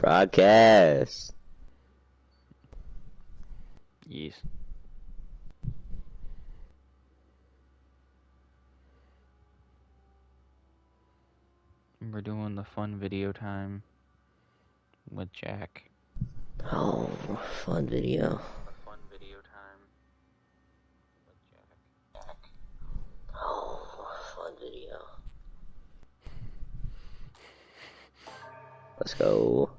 Broadcast. Yes. We're doing the fun video time with Jack. Oh, fun video. Fun video time with Jack. Oh, fun video. Let's go.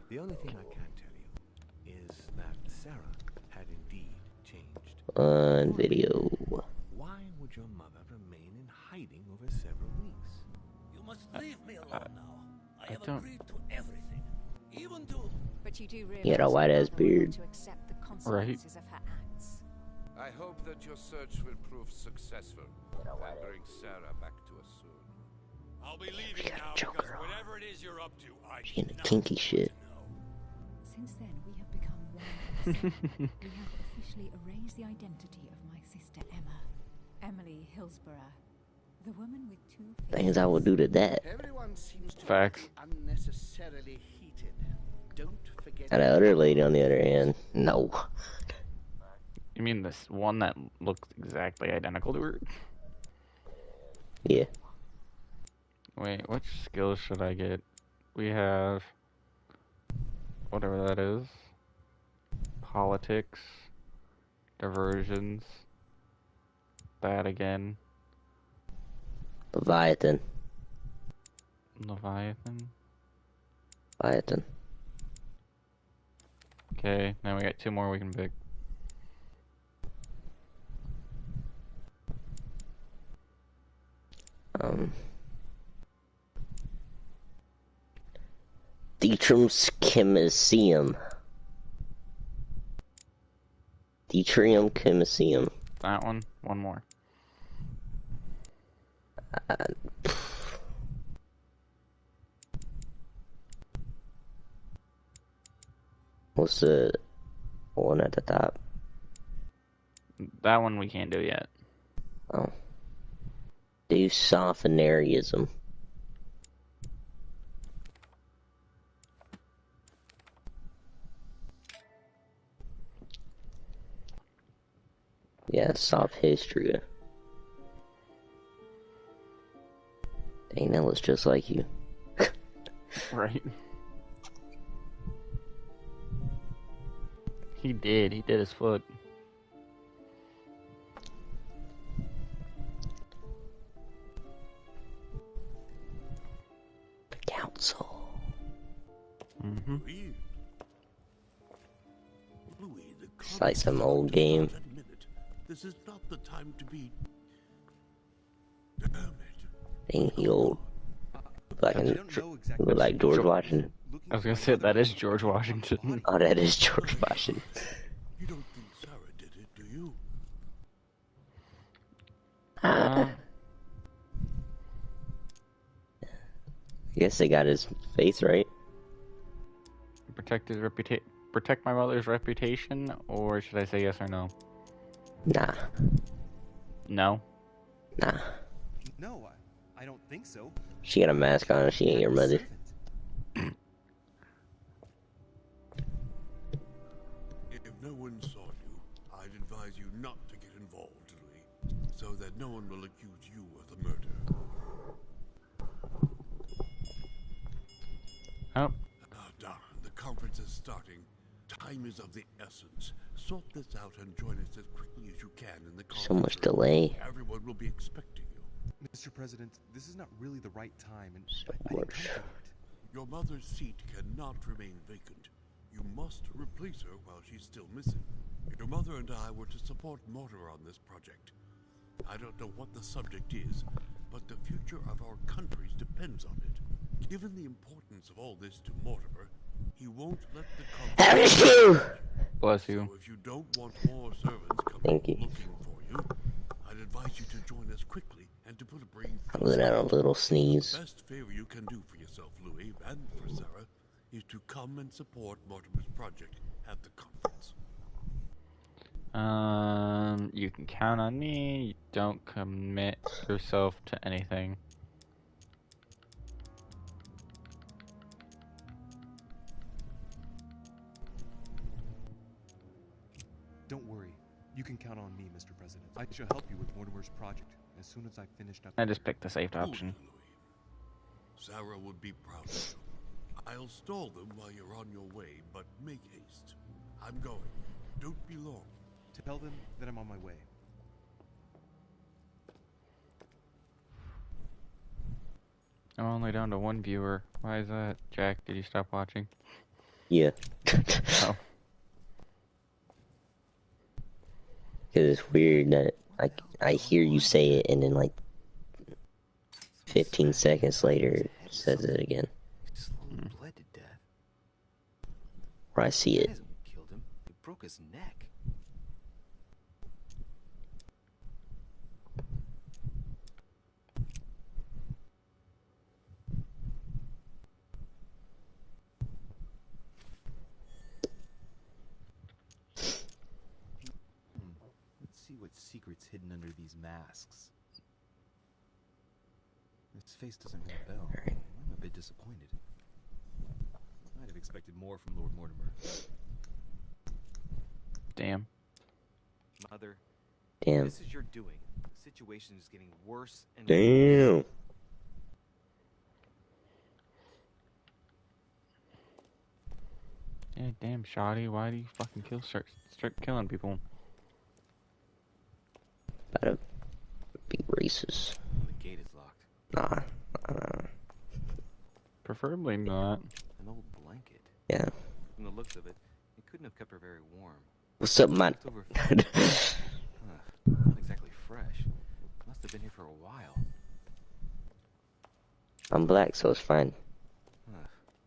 The only thing I can tell you is that Sarah had indeed changed. Fun video. Why would your mother remain in hiding over several weeks? You must leave me alone now. I have agreed to everything, even to. But you do realize He had a white ass beard. to accept the consequences of her acts. I hope that your search will prove successful and bring Sarah back to us soon. I'll be leaving now because whatever it is you're up to, I She into kinky shit. Since then, we have become one and the same. We have officially erased the identity of my sister Emily Hillsborough, the woman with two faces. Things I would do to that. Everyone seems to Facts. be unnecessarily heated. Don't forget. And the other lady, on the other hand, no. You mean this one that looks exactly identical to her? Yeah. Wait, which skills should I get? We have whatever that is. Politics. Diversions. That again. Leviathan. Leviathan. Leviathan. Okay, now we got two more we can pick. Deutrium's Chemisium. Deutrium Chemisium. That one. One more. What's the one at the top? That one we can't do yet. Oh. Deusophonarism. Yeah, soft history. Dang, that looks just like you. Right. He did his foot. Council. Mm-hmm. Louis, It's like some old game. This is not the time to be. Dang, he old. Look like George Washington. I was gonna say that is George Washington. Oh, that is George Washington. You don't think Sarah did it, do you? I guess they got his face right. Protect my mother's reputation, or should I say yes or no? Nah. No. Nah. No, I don't think so. She got a mask on. She ain't your mother. If no one saw you, I'd advise you not to get involved, Louis, so that no one will accuse you of the murder. Oh. Darn, the conference is starting. Time is of the essence. Sort this out and join us as quickly as you can in the conference. So much delay. Everyone will be expecting you. Mr. President, this is not really the right time, and So I didn't much. come for that. Your mother's seat cannot remain vacant. You must replace her while she's still missing. Your mother and I were to support Mortimer on this project. I don't know what the subject is, but the future of our countries depends on it. Given the importance of all this to Mortimer, he won't let the Bless you. Bless you. So if you don't want more servants coming Thank you. looking for you, I'd advise you to join us quickly and to put a brave Other than a little sneeze. The best favor you can do for yourself, Louis, and for Sarah, is to come and support Mortimer's project at the conference. You can count on me. Don't commit yourself to anything. Don't worry. You can count on me, Mr. President. I shall help you with Mortimer's project as soon as I've finished up. I just picked the saved Hold option. it, Louis. Sarah would be proud of you. I'll stall them while you're on your way, but make haste. I'm going. Don't be long. Tell them that I'm on my way. I'm only down to 1 viewer. Why is that? Jack, did you stop watching? Yeah. Oh. Because it's weird that I hear you say it and then like 15 seconds later it says it again. Slowly bled to death. Or I see That it. hasn't killed him. It broke his neck. Let's see what secret's hidden under these masks. His face doesn't ring a bell. I'm a bit disappointed. I'd have expected more from Lord Mortimer. Damn. Mother, Damn. this is your doing. The situation is getting worse and worse. Damn. Yeah, damn, shoddy. Why do you fucking start killing people? Gotta be racist. The gate is locked. Nah. Preferably not. An old blanket. Yeah. From the looks of it, it couldn't have kept her very warm. What's up, man? Not exactly fresh. Must have been here for a while. I'm black, so it's fine.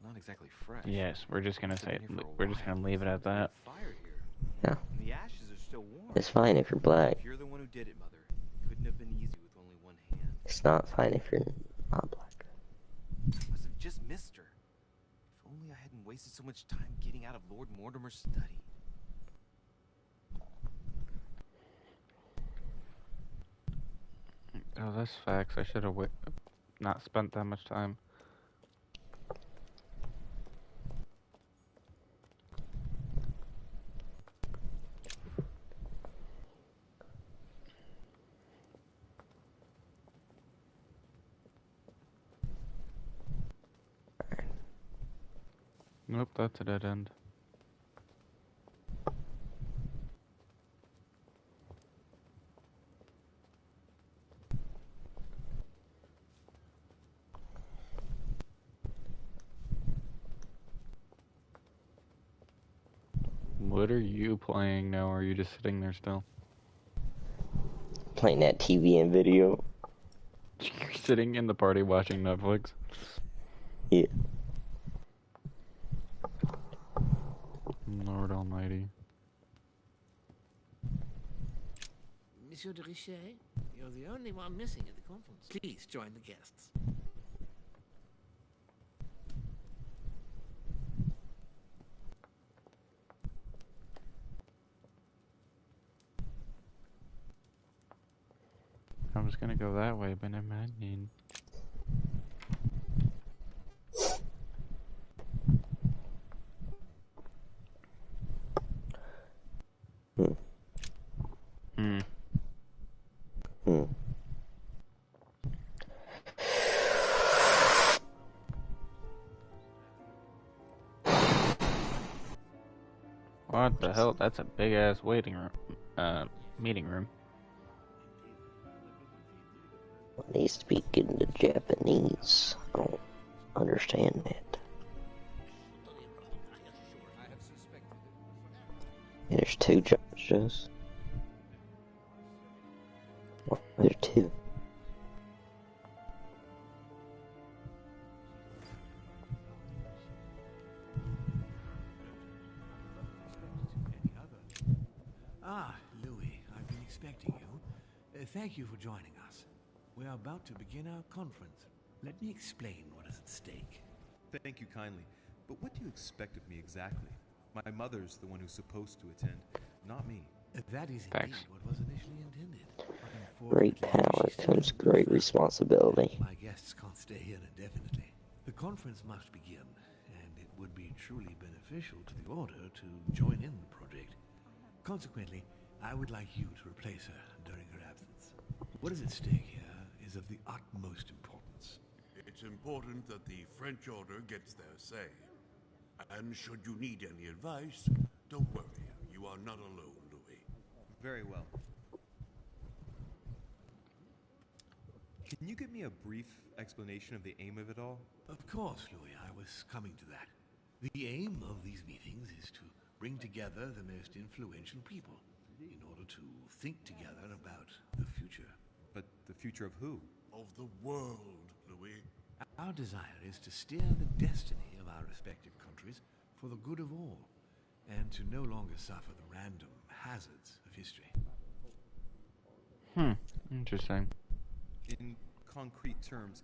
Not exactly fresh. Yes, we're just gonna Must have say been here for a we're just while. gonna leave it at that. Fire here. Yeah. And the ashes are still warm. It's fine if you're black. If you're the one who did it, Mother, it couldn't have been easy with only one hand. It's not fine if you're not black. I must have just missed her. If only I hadn't wasted so much time getting out of Lord Mortimer's study. Oh, that's facts. I should have not spent that much time. Nope, that's a dead end. What are you playing now, or are you just sitting there still? Playing that TV and video. You're sitting in the party watching Netflix? Yeah. Lord almighty. Monsieur de Richet, you're the only one missing at the conference. Please join the guests. I was gonna go that way, but never mind. What the hell? That's a big ass waiting room. Meeting room. They speak into Japanese. I don't understand that. I have suspected it. And there's two judges. Well, there's two. Ah, Louis, I've been expecting you. Thank you for joining us. We are about to begin our conference. Let me explain what is at stake. Thank you kindly. But what do you expect of me exactly? My mother's the one who's supposed to attend, not me. That is indeed Thanks. what was initially intended. Great Unfortunately, power she still comes hasn't been great found. responsibility. My guests can't stay here indefinitely. The conference must begin, and it would be truly beneficial to the Order to join in the project. Consequently, I would like you to replace her during her absence. What is at stake here is of the utmost importance. It's important that the French Order gets their say. And should you need any advice, don't worry. You are not alone, Louis. Very well. Can you give me a brief explanation of the aim of it all? Of course, Louis, I was coming to that. The aim of these meetings is to bring together the most influential people in order to think together about the future. But the future of who? Of the world, Louis. Our desire is to steer the destiny of our respective countries for the good of all, and to no longer suffer the random hazards of history. Interesting. In concrete terms,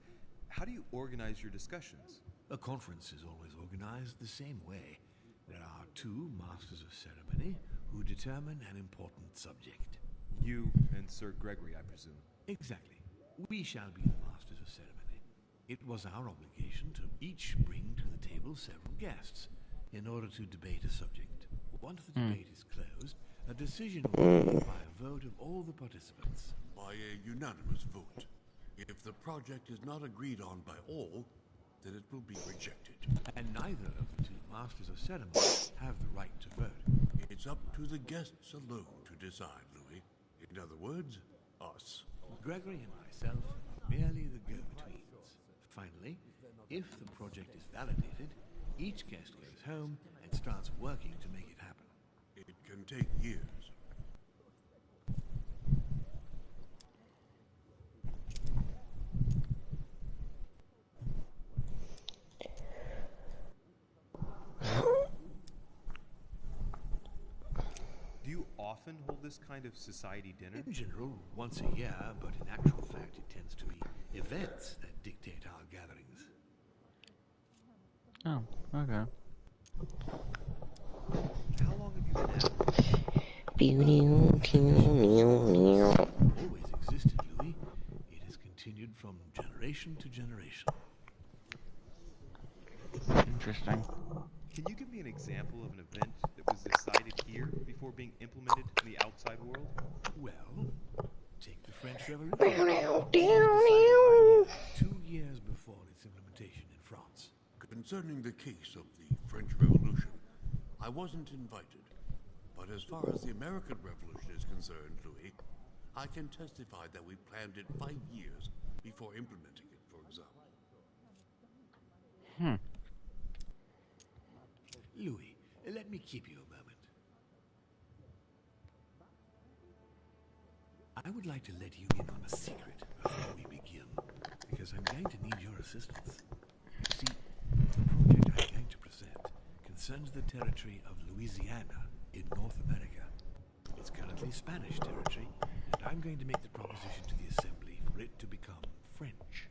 how do you organize your discussions? A conference is always organized the same way. There are two masters of ceremony who determine an important subject. You and Sir Gregory, I presume. Exactly. We shall be the masters of ceremony. It was our obligation to each bring to the table several guests in order to debate a subject. Once the debate is closed, a decision will be made by a vote of all the participants. By a unanimous vote. If the project is not agreed on by all, then it will be rejected. And neither of the two masters of ceremony have the right to vote. It's up to the guests alone to decide, Louis. In other words, us. Gregory and myself are merely the go-betweens. Finally, if the project is validated, each guest goes home and starts working to make it happen. It can take years. Do you often hold this kind of society dinner? In general, once a year, but in actual fact it tends to be events that dictate our gatherings. Oh, okay. How long have you been at it? Always existed, Louis. It has continued from generation to generation. Interesting. Can you give me an example of an event that was decided here before being implemented in the outside world? Well, take the French Revolution. It was decided right here, 2 years before its implementation in France. Concerning the case of the French Revolution, I wasn't invited. But as far as the American Revolution is concerned, Louis, I can testify that we planned it 5 years before implementing it, for example. Louis, let me keep you a moment. I would like to let you in on a secret before we begin, because I'm going to need your assistance. You see, the project I'm going to present concerns the territory of Louisiana in North America. It's currently Spanish territory, and I'm going to make the proposition to the Assembly for it to become French.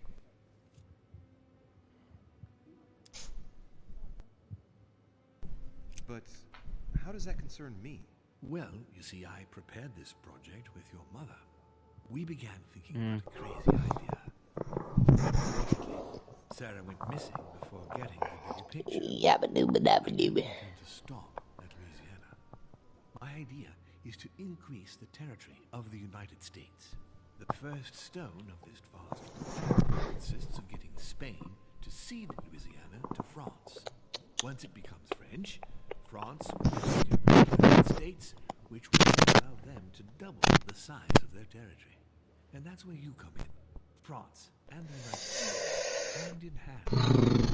But how does that concern me? Well, you see, I prepared this project with your mother. We began thinking about a crazy idea. Unfortunately, Sarah went missing before getting the bigger picture. Yabba-dooba-dabba-dooba. I didn't intend to stop at Louisiana. My idea is to increase the territory of the United States. The first stone of this vast project consists of getting Spain to cede Louisiana to France. Once it becomes French, France will take over the United States, which will allow them to double the size of their territory. And that's where you come in. France and the United States, hand in hand,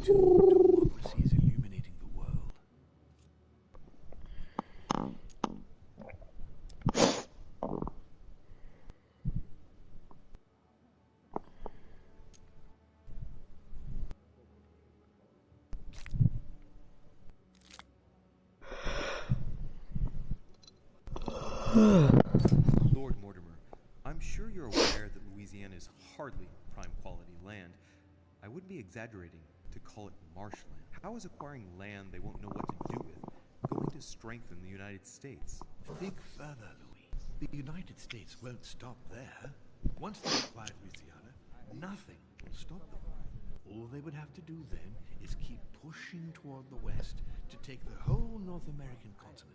two democracies illuminating the world. Lord Mortimer, I'm sure you're aware that Louisiana is hardly prime quality land. I wouldn't be exaggerating to call it marshland. How is acquiring land they won't know what to do with going to strengthen the United States? Think further, Louis. The United States won't stop there. Once they've acquired Louisiana, nothing will stop them. All they would have to do then is keep pushing toward the west to take the whole North American continent.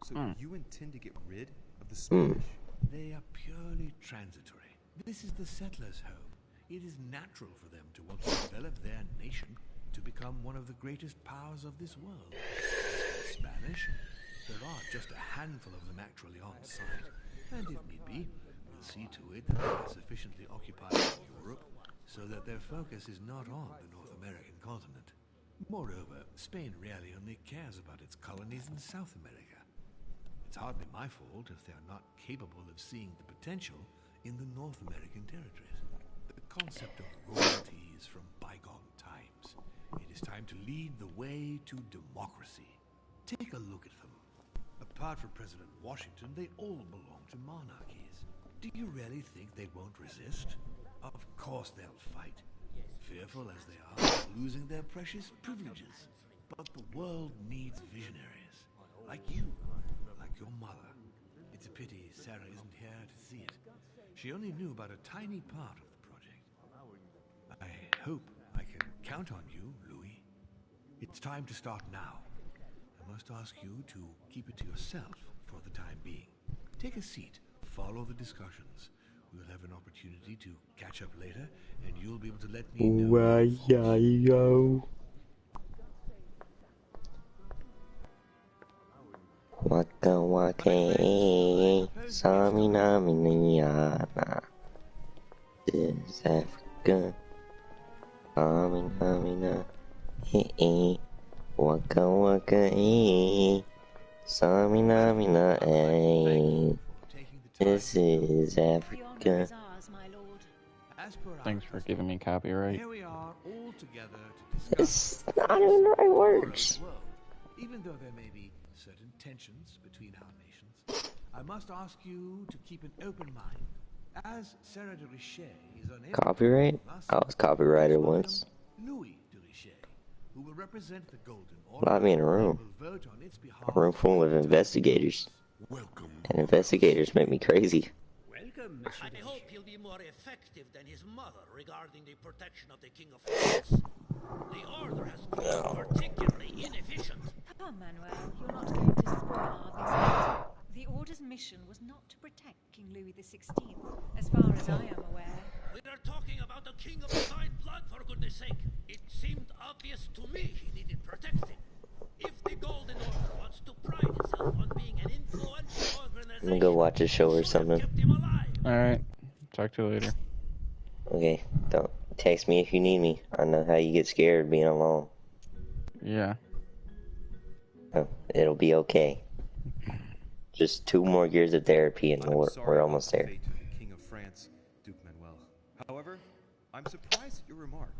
So you intend to get rid of the Spanish? They are purely transitory. This is the settlers' home. It is natural for them to want to develop their nation to become one of the greatest powers of this world. As for the Spanish, there are just a handful of them actually on site, and if need be, we'll see to it that they are sufficiently occupied in Europe so that their focus is not on the North American continent. Moreover, Spain really only cares about its colonies in South America. It's hardly my fault if they are not capable of seeing the potential in the North American territories. The concept of royalty is from bygone times. It is time to lead the way to democracy. Take a look at them. Apart from President Washington, they all belong to monarchies. Do you really think they won't resist? Of course they'll fight, fearful as they are of losing their precious privileges. But the world needs visionaries, like you, like your mother. It's a pity Sarah isn't here to see it. She only knew about a tiny part of the project. I hope I can count on you, Louis. It's time to start now. I must ask you to keep it to yourself for the time being. Take a seat, follow the discussions. We'll have an opportunity to catch up later, and you'll be able to let me know. Waka waka, Samina Miniana. This Africa. Samina, eh. Waka waka, Samina Mina, eh. This is Africa. Thanks for giving me copyright. Here we are all together to discuss. It's not even the right words. Even though there may be certain tensions between our nations, I must ask you to keep an open mind. As Sarah de Richet is unable Copyright? I was copyrighted once. Louis de Richet, who will represent the Golden Order, Allow me in a room. will vote on its behalf. A room full of investigators. Welcome. And investigators make me crazy. Welcome, I hope he'll be more effective than his mother regarding the protection of the King of France. The Order has proved particularly inefficient. Come, Manuel, you're not going to spoil our visit. The Order's mission was not to protect King Louis XVI, as far as I am aware. We are talking about the King of Divine Blood, for goodness sake. It seemed obvious to me he needed protecting. If the Golden Order wants to pride itself on being an influential organization, I'm gonna go watch a show or something. Alright, talk to you later. Okay, don't text me if you need me. I know how you get scared being alone. Yeah. Oh, it'll be okay. Just 2 more years of therapy and we're almost there. Fate of the King of France, Duke Manuel. However, I'm surprised at your remark.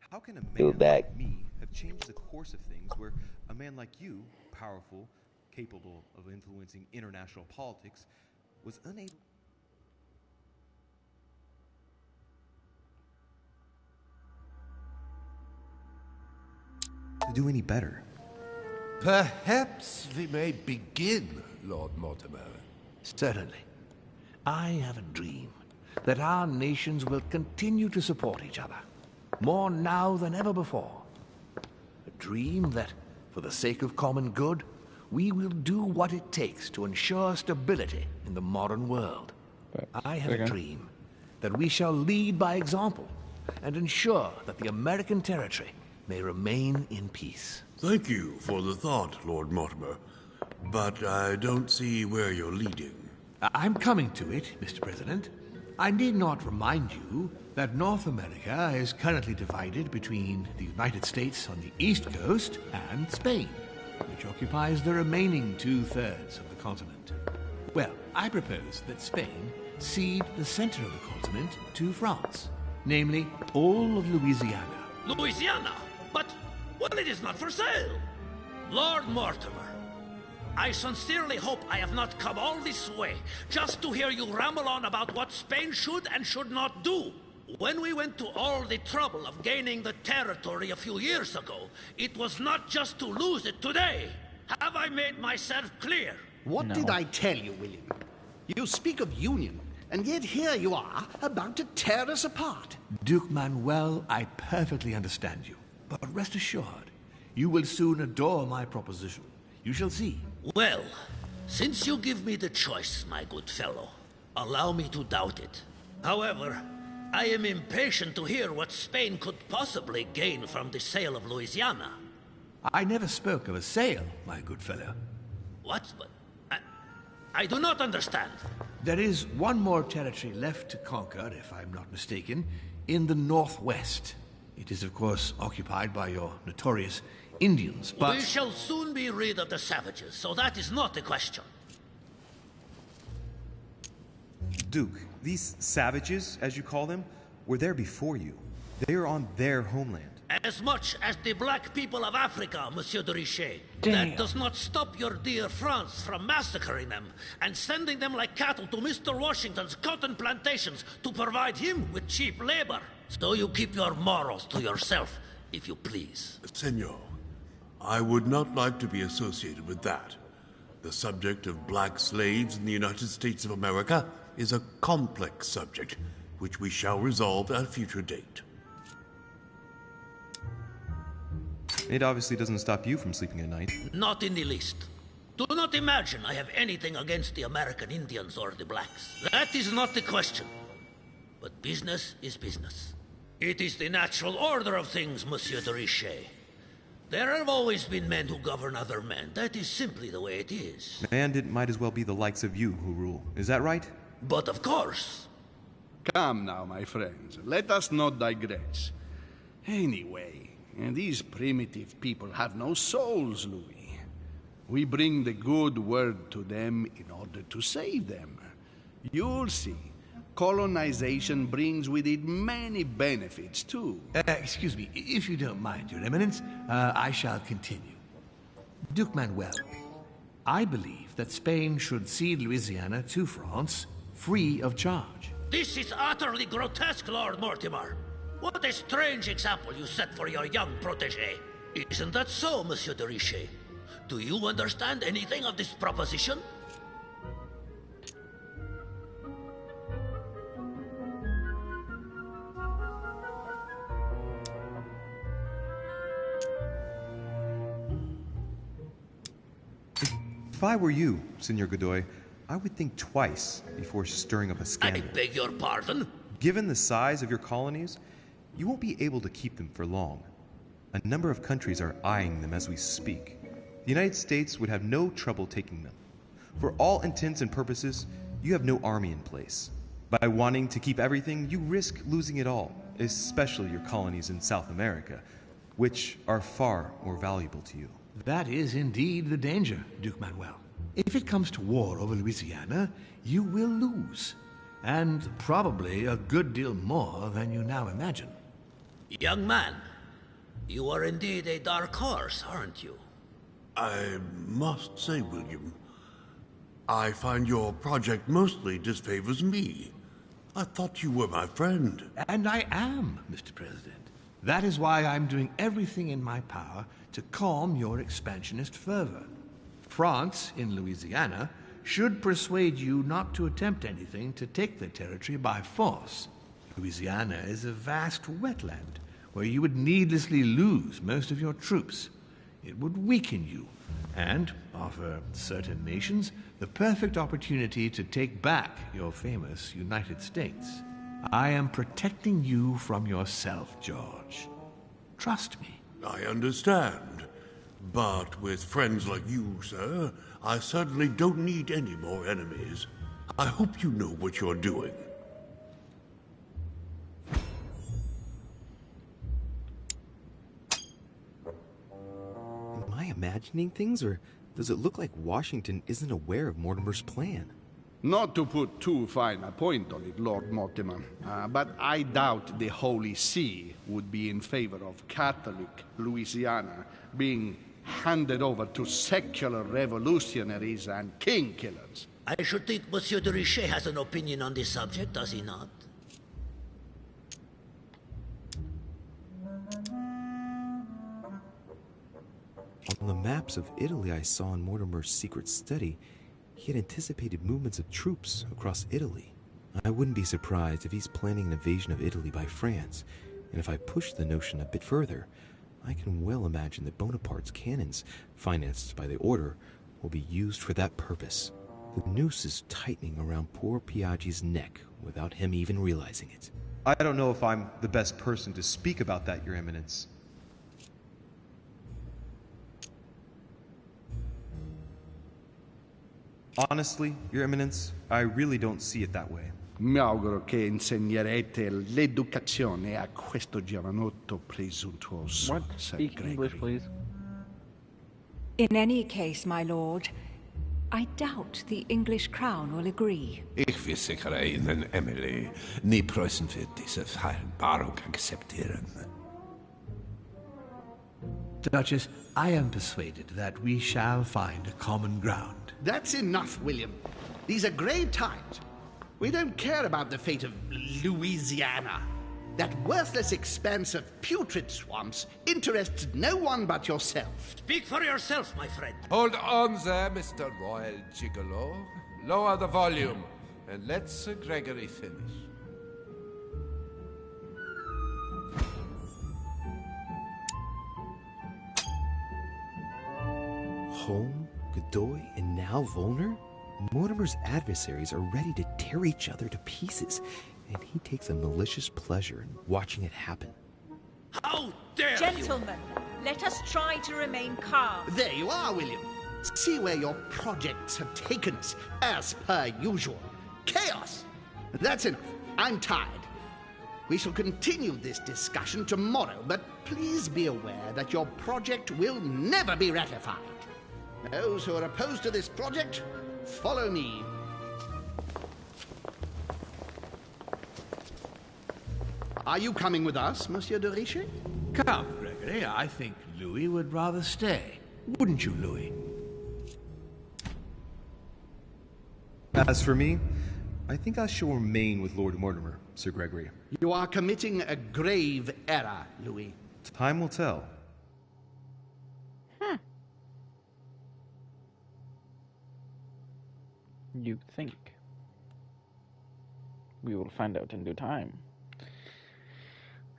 How can a man like me have changed the course of things where a man like you, powerful, capable of influencing international politics, was unable to do any better? Perhaps we may begin, Lord Mortimer. Certainly. I have a dream that our nations will continue to support each other, more now than ever before. A dream that, for the sake of common good, we will do what it takes to ensure stability in the modern world. I have a dream that we shall lead by example and ensure that the American territory may remain in peace. Thank you for the thought, Lord Mortimer, but I don't see where you're leading. I'm coming to it, Mr. President. I need not remind you that North America is currently divided between the United States on the east coast and Spain, which occupies the remaining 2/3 of the continent. Well, I propose that Spain cede the center of the continent to France, namely all of Louisiana. Louisiana? But, well, it is not for sale. Lord Mortimer, I sincerely hope I have not come all this way just to hear you ramble on about what Spain should and should not do. When we went to all the trouble of gaining the territory a few years ago, it was not just to lose it today. Have I made myself clear? What did I tell you, William? You speak of union, and yet here you are, about to tear us apart. Duke Manuel, I perfectly understand you. But rest assured, you will soon adore my proposition. You shall see. Well, since you give me the choice, my good fellow, allow me to doubt it. However, I am impatient to hear what Spain could possibly gain from the sale of Louisiana. I never spoke of a sale, my good fellow. What? But I do not understand. There is one more territory left to conquer, if I'm not mistaken, in the northwest. It is, of course, occupied by your notorious Indians, but... We shall soon be rid of the savages, so that is not a question. Duke, these savages, as you call them, were there before you. They are on their homeland. As much as the black people of Africa, Monsieur de Richet. Damn. That does not stop your dear France from massacring them and sending them like cattle to Mr. Washington's cotton plantations to provide him with cheap labor. So you keep your morals to yourself, if you please. Senor, I would not like to be associated with that. The subject of black slaves in the United States of America is a complex subject, which we shall resolve at a future date. It obviously doesn't stop you from sleeping at night. Not in the least. Do not imagine I have anything against the American Indians or the blacks. That is not the question. But business is business. It is the natural order of things, Monsieur de Richet. There have always been men who govern other men. That is simply the way it is. And it might as well be the likes of you who rule. Is that right? But of course. Come now, my friends. Let us not digress. Anyway, these primitive people have no souls, Louis. We bring the good word to them in order to save them. You'll see. Colonization brings with it many benefits, too. Excuse me, if you don't mind, Your Eminence, I shall continue. Duke Manuel, I believe that Spain should cede Louisiana to France free of charge. This is utterly grotesque, Lord Mortimer. What a strange example you set for your young protégé. Isn't that so, Monsieur de Richet? Do you understand anything of this proposition? If I were you, Senor Godoy, I would think twice before stirring up a scandal. I beg your pardon? Given the size of your colonies, you won't be able to keep them for long. A number of countries are eyeing them as we speak. The United States would have no trouble taking them. For all intents and purposes, you have no army in place. By wanting to keep everything, you risk losing it all, especially your colonies in South America, which are far more valuable to you. That is indeed the danger, Duke Manuel. If it comes to war over Louisiana, you will lose. And probably a good deal more than you now imagine. Young man, you are indeed a dark horse, aren't you? I must say, William, I find your project mostly disfavors me. I thought you were my friend. And I am, Mr. President. That is why I'm doing everything in my power to calm your expansionist fervor. France, in Louisiana, should persuade you not to attempt anything to take the territory by force. Louisiana is a vast wetland where you would needlessly lose most of your troops. It would weaken you and offer certain nations the perfect opportunity to take back your famous United States. I am protecting you from yourself, George. Trust me. I understand. But with friends like you, sir, I certainly don't need any more enemies. I hope you know what you're doing. Am I imagining things, or does it look like Washington isn't aware of Mortimer's plan? Not to put too fine a point on it, Lord Mortimer, but I doubt the Holy See would be in favor of Catholic Louisiana being handed over to secular revolutionaries and king killers. I should think Monsieur de Richet has an opinion on this subject, does he not? On the maps of Italy I saw in Mortimer's secret study, he had anticipated movements of troops across Italy. I wouldn't be surprised if he's planning an invasion of Italy by France, and if I push the notion a bit further, I can well imagine that Bonaparte's cannons, financed by the Order, will be used for that purpose. The noose is tightening around poor Piaggi's neck without him even realizing it. I don't know if I'm the best person to speak about that, Your Eminence. Honestly, Your Eminence, I really don't see it that way. Mi auguro che insegnerete l'educazione a questo giovanotto presuntuoso. What? Speak English, please. In any case, my lord, I doubt the English crown will agree. Ich versichere Ihnen, Emily, nie Preußen wird diese Vereinbarung akzeptieren. Duchess, I am persuaded that we shall find a common ground. That's enough, William. These are grave times. We don't care about the fate of Louisiana. That worthless expanse of putrid swamps interests no one but yourself. Speak for yourself, my friend. Hold on there, Mr. Royal Gigolo. Lower the volume, and let Sir Gregory finish. Home, Godoy, and now Volner? Mortimer's adversaries are ready to tear each other to pieces, and he takes a malicious pleasure in watching it happen. How dare you! Gentlemen, let us try to remain calm. There you are, William. See where your projects have taken us, as per usual. Chaos! That's enough. I'm tired. We shall continue this discussion tomorrow, but please be aware that your project will never be ratified. Those who are opposed to this project, follow me. Are you coming with us, Monsieur de Richet? Come, Gregory, I think Louis would rather stay. Wouldn't you, Louis? As for me, I think I shall remain with Lord Mortimer, Sir Gregory. You are committing a grave error, Louis. Time will tell. You think. We will find out in due time.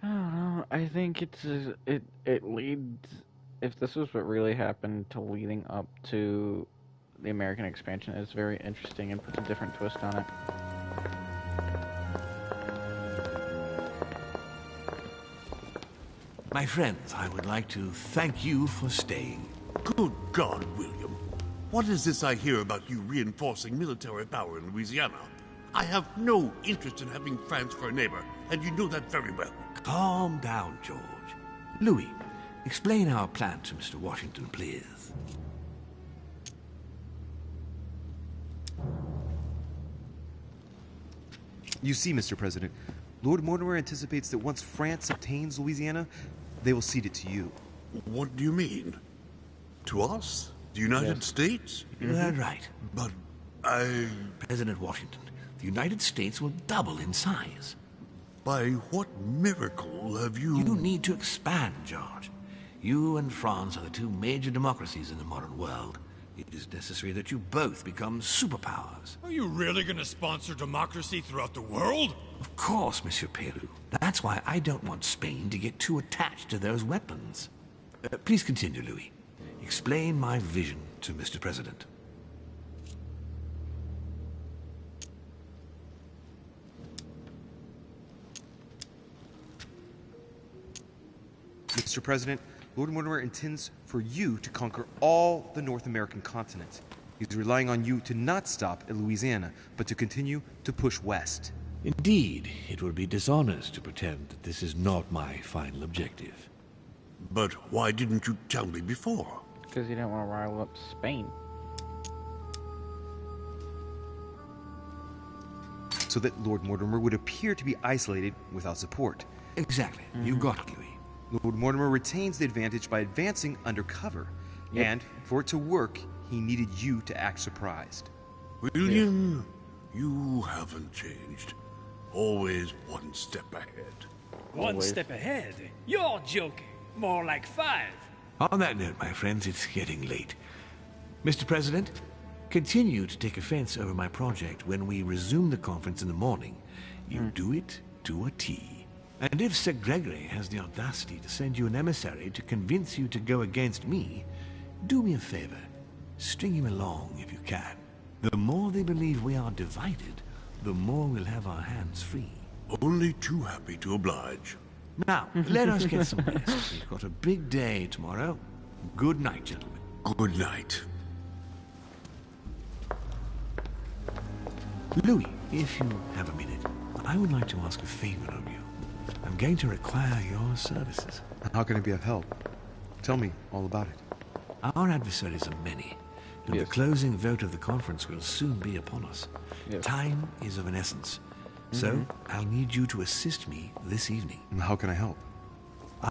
I don't know. I think it leads. If this was what really happened to leading up to the American expansion, it's very interesting and puts a different twist on it. My friends, I would like to thank you for staying. Good God, William. What is this I hear about you reinforcing military power in Louisiana? I have no interest in having France for a neighbor, and you know that very well. Calm down, George. Louis, explain our plan to Mr. Washington, please. You see, Mr. President, Lord Mortimer anticipates that once France obtains Louisiana, they will cede it to you. What do you mean? To us? The United States? You're right. But President Washington, the United States will double in size. By what miracle have you... You need to expand, George. You and France are the two major democracies in the modern world. It is necessary that you both become superpowers. Are you really going to sponsor democracy throughout the world? Of course, Monsieur Peru. That's why I don't want Spain to get too attached to those weapons. Please continue, Louis. Explain my vision to Mr. President. Mr. President, Lord Mortimer intends for you to conquer all the North American continent. He's relying on you to not stop at Louisiana, but to continue to push west. Indeed, it would be dishonest to pretend that this is not my final objective. But why didn't you tell me before? Because you didn't want to rile up Spain. So that Lord Mortimer would appear to be isolated without support. Exactly. You got it, Louis. Lord Mortimer retains the advantage by advancing undercover. Yep. And for it to work, he needed you to act surprised. William, you haven't changed. Always one step ahead. One step ahead? You're joking. More like 5. On that note, my friends, it's getting late. Mr. President, continue to take offense over my project when we resume the conference in the morning, you do it to a T. And if Sir Gregory has the audacity to send you an emissary to convince you to go against me, do me a favor. String him along if you can. The more they believe we are divided, the more we'll have our hands free. Only too happy to oblige. Now, let us get some rest. We've got a big day tomorrow. Good night, gentlemen. Good night. Louis, if you have a minute, I would like to ask a favor of you. I'm going to require your services. How can I be of help? Tell me all about it. Our adversaries are many, and the closing vote of the conference will soon be upon us. Time is of an essence. So, I'll need you to assist me this evening. How can I help?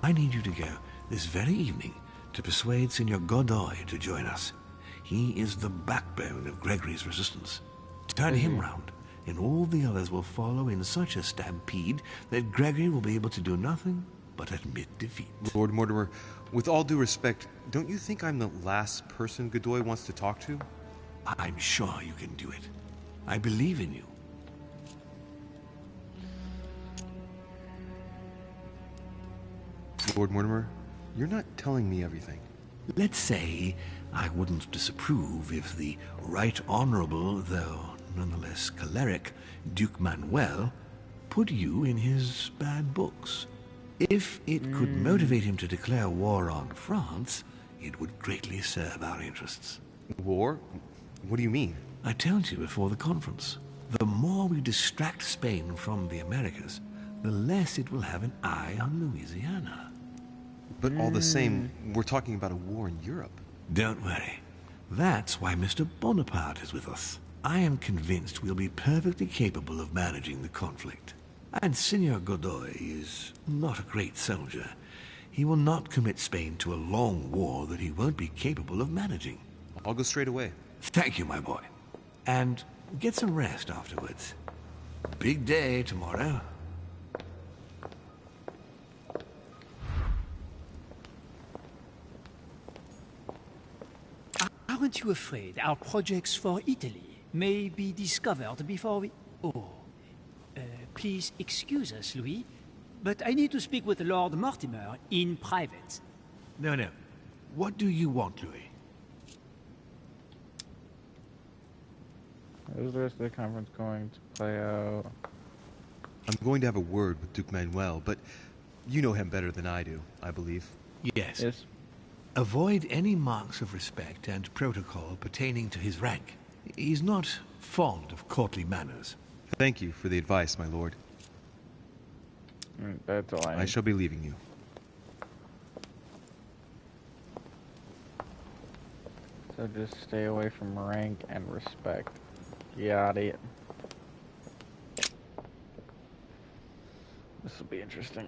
I need you to go this very evening to persuade Signor Godoy to join us. He is the backbone of Gregory's resistance. Turn him round, and all the others will follow in such a stampede that Gregory will be able to do nothing but admit defeat. Lord Mortimer, with all due respect, don't you think I'm the last person Godoy wants to talk to? I'm sure you can do it. I believe in you. Lord Mortimer, you're not telling me everything. Let's say I wouldn't disapprove if the Right Honorable, though nonetheless choleric, Duke Manuel put you in his bad books. If it could motivate him to declare war on France, it would greatly serve our interests. War? What do you mean? I told you before the conference. The more we distract Spain from the Americas, the less it will have an eye on Louisiana. But all the same, we're talking about a war in Europe. Don't worry. That's why Mr. Bonaparte is with us. I am convinced we'll be perfectly capable of managing the conflict. And Signor Godoy is not a great soldier. He will not commit Spain to a long war that he won't be capable of managing. I'll go straight away. Thank you, my boy. And get some rest afterwards. Big day tomorrow. Aren't you afraid our projects for Italy may be discovered before we... Oh. Please excuse us, Louis, but I need to speak with Lord Mortimer in private. No. What do you want, Louis? How's the rest of the conference going to play out? I'm going to have a word with Duke Manuel, but you know him better than I do, I believe. Yes. Avoid any marks of respect and protocol pertaining to his rank. He's not fond of courtly manners. Thank you for the advice, my lord. That's all I shall be leaving you. So just stay away from rank and respect. Got it. This will be interesting.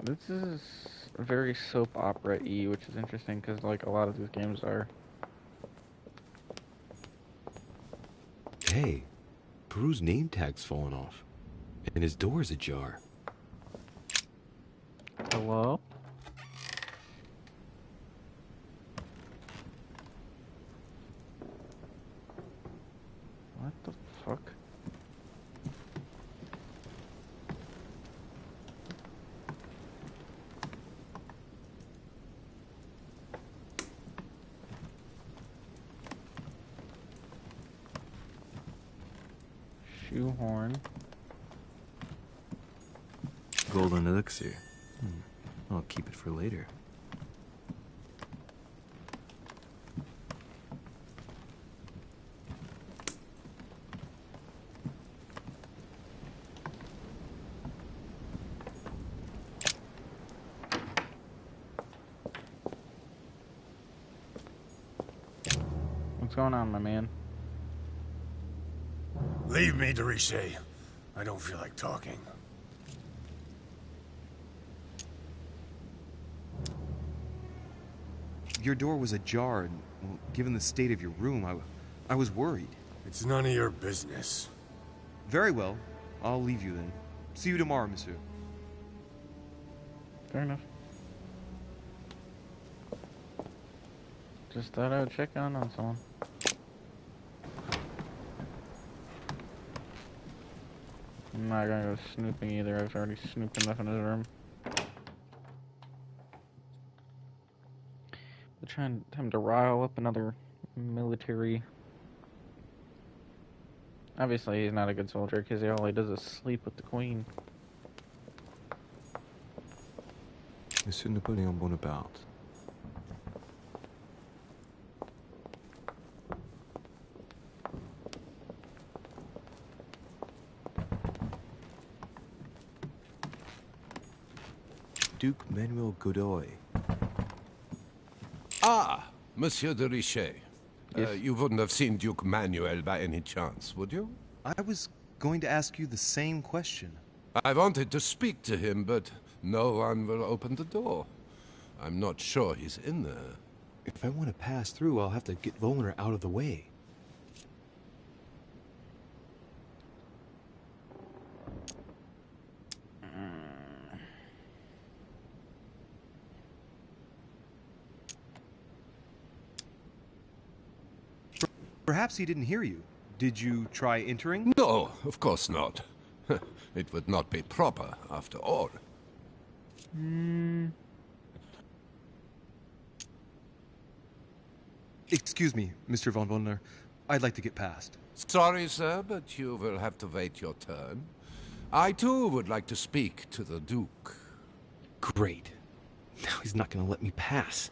This is very soap opera-y, which is interesting because like a lot of these games are. Hey, Peru's name tag's fallen off, and his door's ajar. Hello? What the fuck? Shoehorn. Golden elixir. I'll keep it for later. What's going on, my man? Leave me, Deriche. I don't feel like talking. Your door was ajar, and well, given the state of your room, I was worried. It's none of your business. Very well. I'll leave you then. See you tomorrow, monsieur. fair enough. Just thought I would check on someone. I'm not gonna go snooping either. I've already snooped enough in his room. They're trying him to rile up another military. Obviously, he's not a good soldier because all he does is sleep with the queen. Monsieur Napoleon Bonaparte. Duke Manuel Godoy. Ah, Monsieur de Richet. Yes? You wouldn't have seen Duke Manuel by any chance, would you? I was going to ask you the same question. I wanted to speak to him, but no one will open the door. I'm not sure he's in there. If I want to pass through, I'll have to get Volner out of the way. Perhaps he didn't hear you. Did you try entering? No, of course not. It would not be proper, after all. Excuse me, Mr. von Wollner. I'd like to get past. Sorry, sir, but you will have to wait your turn. I, too, would like to speak to the Duke. Great. Now he's not going to let me pass.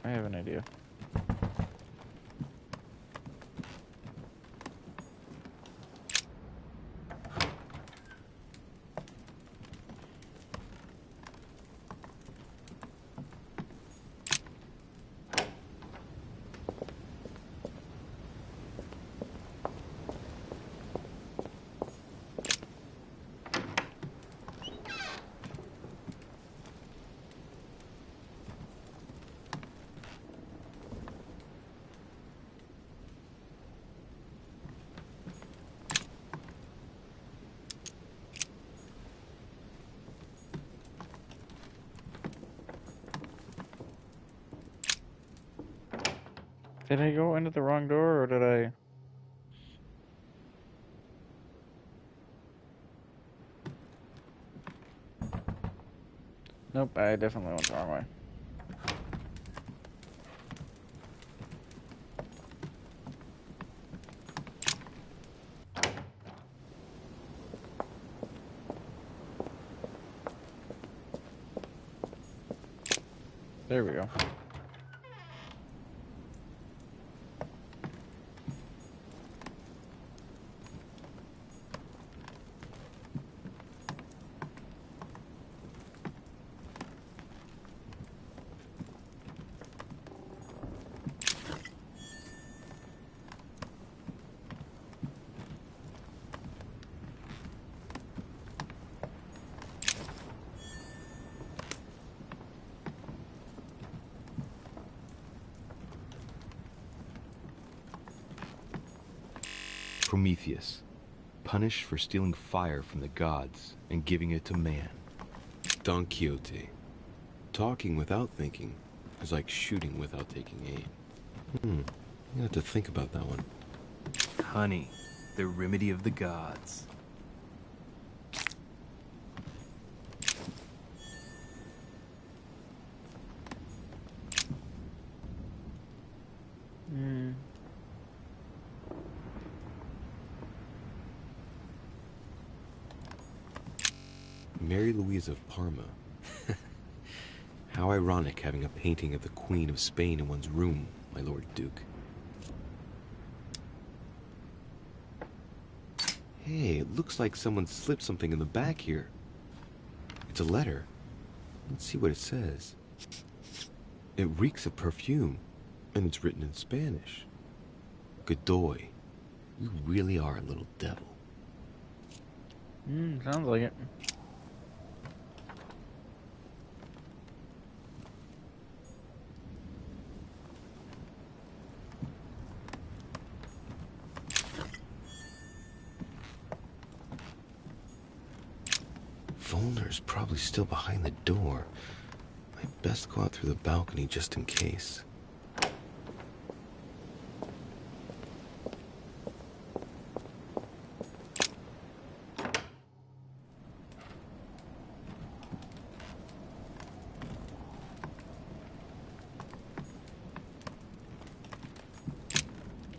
I have an idea. Did I go into the wrong door, or did I... Nope, I definitely went the wrong way. There we go. Prometheus, punished for stealing fire from the gods and giving it to man. Don Quixote, talking without thinking is like shooting without taking aim. You have to think about that one. Honey, the remedy of the gods. Mary Louise of Parma. How ironic having a painting of the Queen of Spain in one's room, my Lord Duke. Hey, it looks like someone slipped something in the back here. It's a letter. Let's see what it says. It reeks of perfume, and it's written in Spanish. Godoy, you really are a little devil. Sounds like it. Volner's probably still behind the door. I'd best go out through the balcony just in case.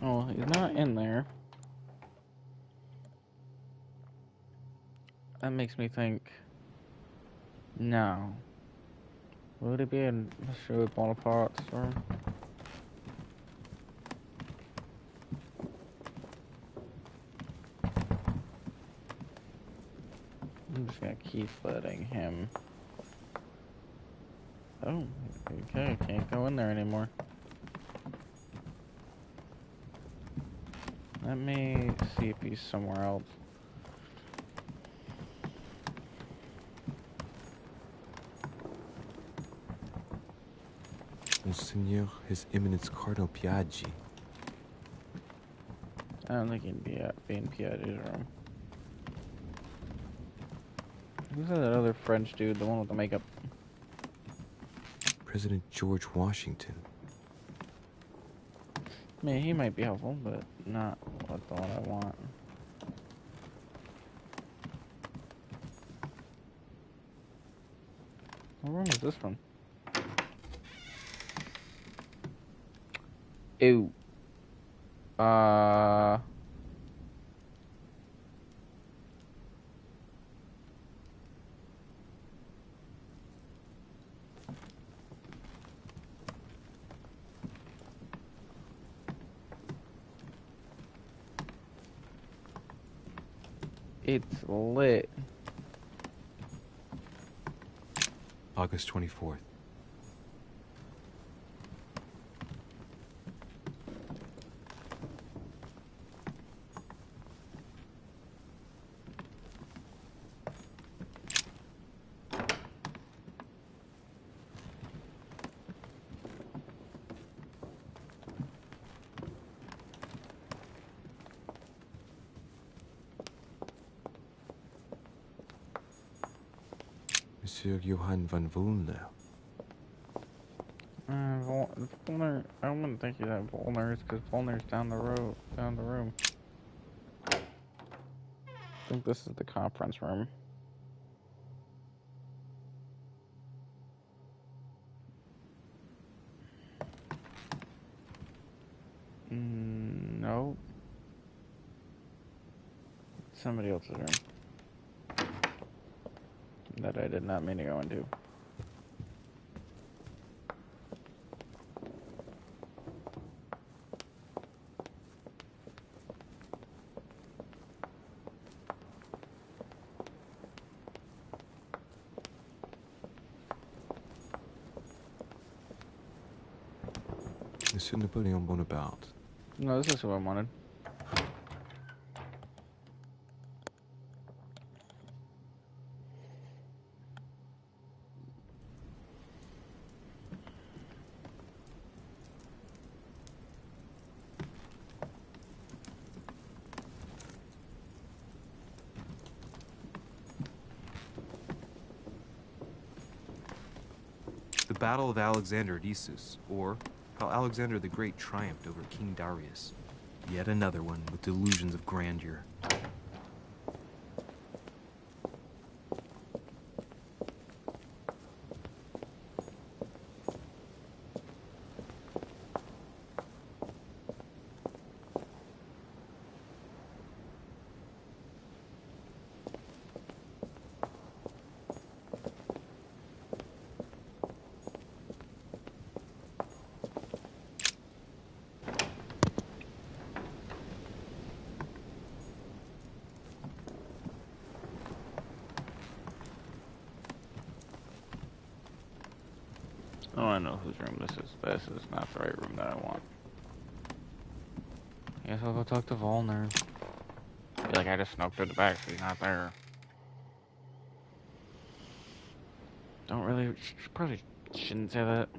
Oh, he's not in there. That makes me think. No. Would it be in Monsieur Bonaparte's room? I'm just gonna keep letting him. Oh, okay, can't go in there anymore. Let me see if he's somewhere else. Monseigneur, His Eminence Cardinal Piaggi. I don't think he'd be in Piaggi's room. Who's that other French dude, the one with the makeup? President George Washington. I mean, he might be helpful, but not what the one I want. What room is this one? Ew. It's lit. August 24th. Monsieur Johann von Volner. Volner, I wouldn't think he's at Volner's because Volner's down the road, down the room. I think this is the conference room. No. Somebody else's room. That I did not mean to go into. Monsieur Napoleon Bonaparte. No, this is who I wanted. The Battle of Alexander at Issus, or how Alexander the Great triumphed over King Darius. Yet another one with delusions of grandeur. Oh, I know whose room this is. This is not the right room that I want. Guess I'll go talk to Volner. Feel like I just snuck through the back, so he's not there. Don't really, probably shouldn't say that.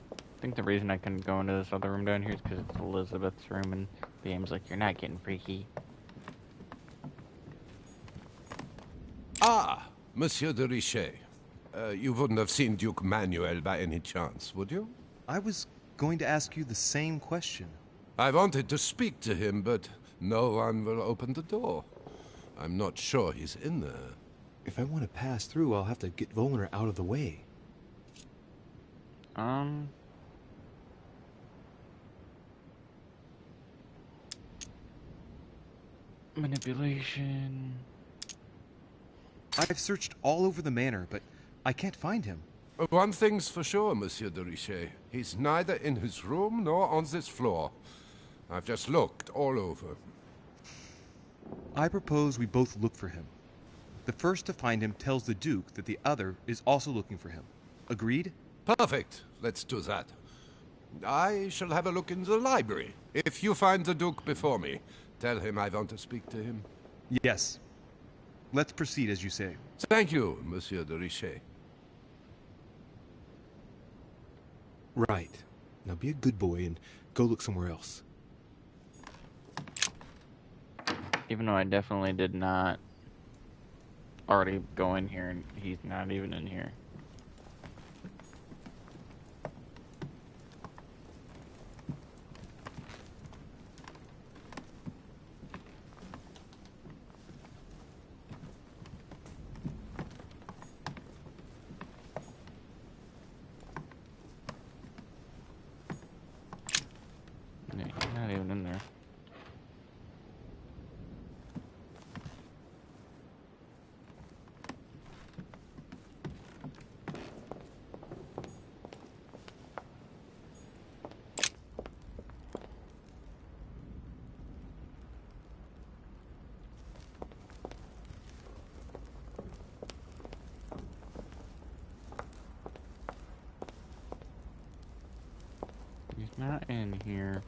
I think the reason I couldn't go into this other room down here is because it's Elizabeth's room, and the game's like, you're not getting freaky. Ah, Monsieur de Richet. You wouldn't have seen Duke Manuel by any chance, would you? I was going to ask you the same question. I wanted to speak to him, but no one will open the door. I'm not sure he's in there. If I want to pass through, I'll have to get Volner out of the way. Manipulation. I've searched all over the manor, but I can't find him. One thing's for sure, Monsieur de Richet. He's neither in his room nor on this floor. I've just looked all over. I propose we both look for him. The first to find him tells the Duke that the other is also looking for him. Agreed? Perfect. Let's do that. I shall have a look in the library. If you find the Duke before me, tell him I want to speak to him. Yes. Let's proceed as you say. Thank you, Monsieur de Richet. Right. Now be a good boy and go look somewhere else. Even though I definitely did not already go in here, and he's not even in here. Yeah, he's not even in there. He's not in here.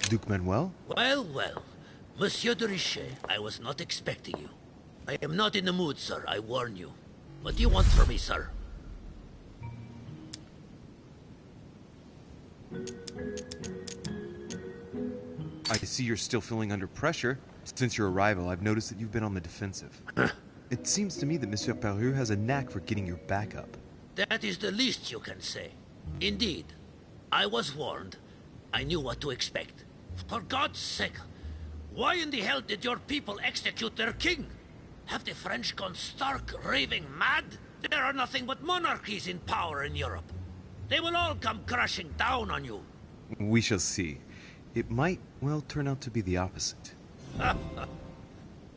Duke Manuel? Well, well. Monsieur de Richet, I was not expecting you. I am not in the mood, sir, I warn you. What do you want from me, sir? I see you're still feeling under pressure. Since your arrival, I've noticed that you've been on the defensive. It seems to me that Monsieur Peru has a knack for getting your back up. That is the least you can say. Indeed. I was warned. I knew what to expect. For God's sake, why in the hell did your people execute their king? Have the French gone stark raving mad? There are nothing but monarchies in power in Europe. They will all come crashing down on you. We shall see. It might, well, turn out to be the opposite.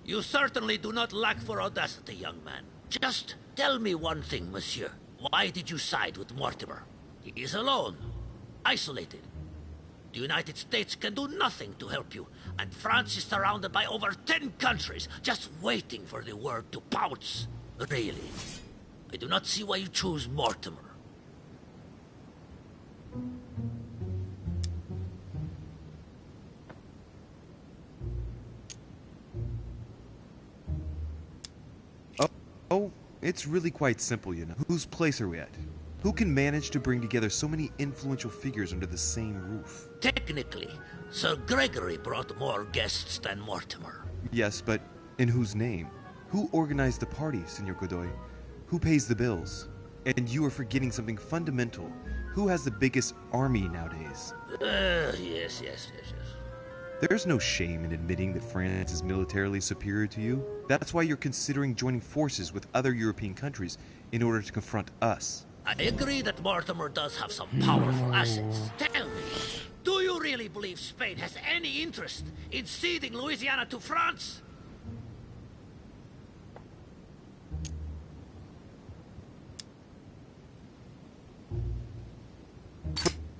You certainly do not lack for audacity, young man. Just tell me one thing, monsieur. Why did you side with Mortimer? He is alone, isolated. The United States can do nothing to help you, and France is surrounded by over 10 countries, just waiting for the word to pounce. Really, I do not see why you choose Mortimer. Oh, it's really quite simple, you know. Whose place are we at? Who can manage to bring together so many influential figures under the same roof? Technically, Sir Gregory brought more guests than Mortimer. Yes, but in whose name? Who organized the party, Senor Godoy? Who pays the bills? And you are forgetting something fundamental. Who has the biggest army nowadays? Yes. There's no shame in admitting that France is militarily superior to you. That's why you're considering joining forces with other European countries in order to confront us. I agree that Mortimer does have some powerful assets. Tell me, do you really believe Spain has any interest in ceding Louisiana to France?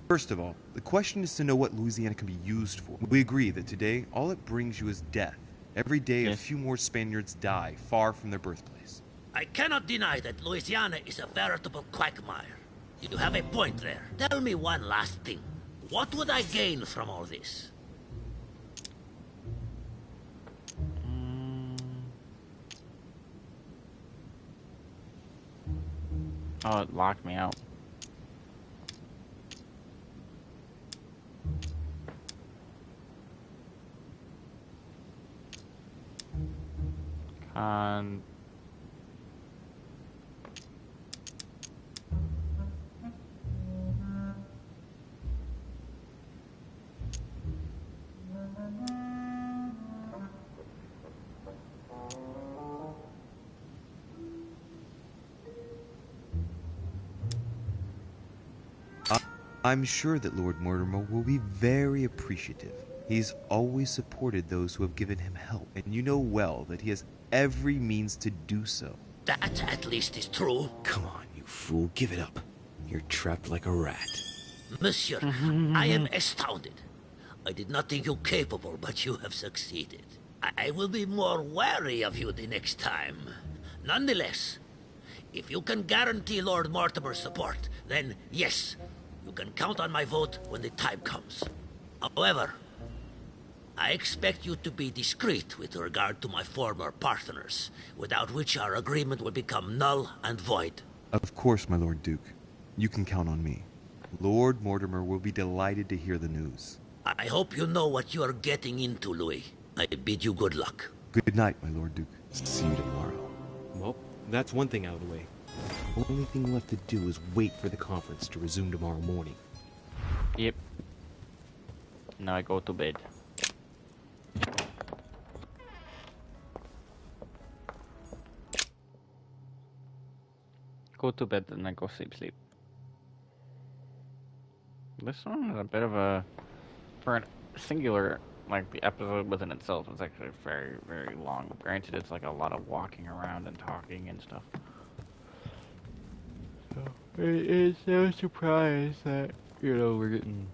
First of all, the question is to know what Louisiana can be used for. We agree that today, all it brings you is death. Every day, a few more Spaniards die far from their birthplace. I cannot deny that Louisiana is a veritable quagmire. You have a point there. Tell me one last thing. What would I gain from all this? Oh, it locked me out. I'm sure that Lord Mortimer will be very appreciative. He's always supported those who have given him help, and you know well that he has every means to do so. That at least is true. Come on, you fool, give it up. You're trapped like a rat. Monsieur, I am astounded. I did not think you capable, but you have succeeded. I will be more wary of you the next time. Nonetheless, if you can guarantee Lord Mortimer's support, then yes, you can count on my vote when the time comes. However, I expect you to be discreet with regard to my former partners, without which our agreement will become null and void. Of course, my Lord Duke. You can count on me. Lord Mortimer will be delighted to hear the news. I hope you know what you are getting into, Louis. I bid you good luck. Good night, my Lord Duke. See you tomorrow. Well, that's one thing out of the way. Only thing left to do is wait for the conference to resume tomorrow morning. Yep. Now I go to bed. Go to bed and then go sleep. This one is a bit of a, for a singular, like the episode within itself is actually very, very long. Granted, it's like a lot of walking around and talking and stuff. So it's no surprise that, we're getting...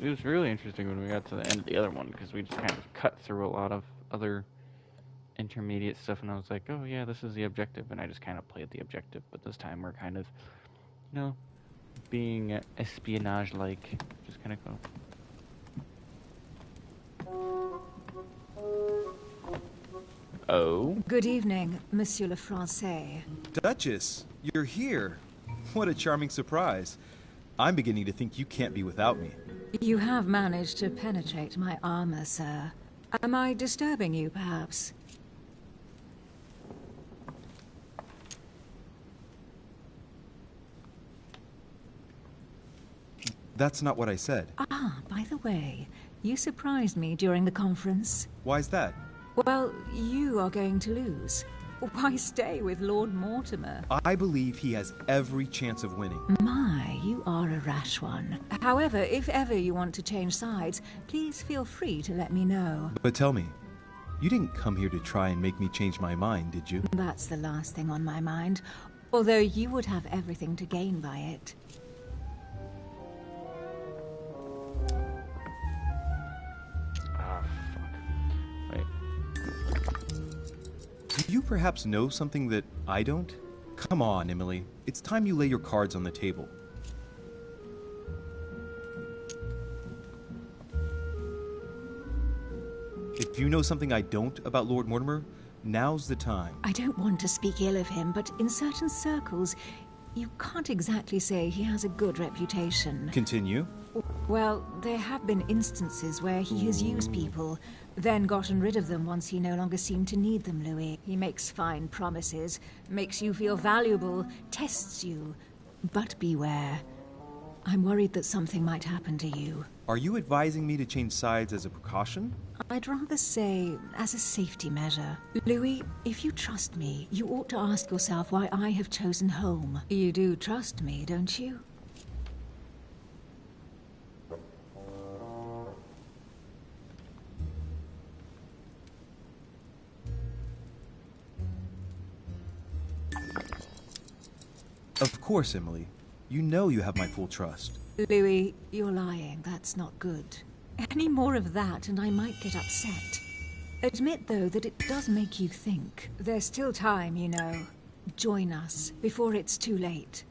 It was really interesting when we got to the end of the other one, because we just kind of cut through a lot of other intermediate stuff, and I was like, oh yeah, this is the objective, and I just kind of played the objective, but this time we're kind of, being espionage-like, just kind of go. Oh? Good evening, Monsieur le Français. Duchess, you're here. What a charming surprise. I'm beginning to think you can't be without me. You have managed to penetrate my armor, sir. Am I disturbing you, perhaps? That's not what I said. Ah, by the way, you surprised me during the conference. Why's that? Well, you are going to lose. Why stay with Lord Mortimer? I believe he has every chance of winning. My, you are a rash one. However, if ever you want to change sides, please feel free to let me know. But tell me, you didn't come here to try and make me change my mind, did you? That's the last thing on my mind, although you would have everything to gain by it. Do you perhaps know something that I don't? Come on, Emily. It's time you lay your cards on the table. If you know something I don't about Lord Mortimer, now's the time. I don't want to speak ill of him, but in certain circles, you can't exactly say he has a good reputation. Continue. Well, there have been instances where he has used people, then gotten rid of them once he no longer seemed to need them, Louis. He makes fine promises, makes you feel valuable, tests you. But beware. I'm worried that something might happen to you. Are you advising me to change sides as a precaution? I'd rather say as a safety measure. Louis, if you trust me, you ought to ask yourself why I have chosen home. You do trust me, don't you? Of course, Emily. You know you have my full trust. Louis, you're lying. That's not good. Any more of that and I might get upset. Admit, though, that it does make you think. There's still time, you know. Join us before it's too late.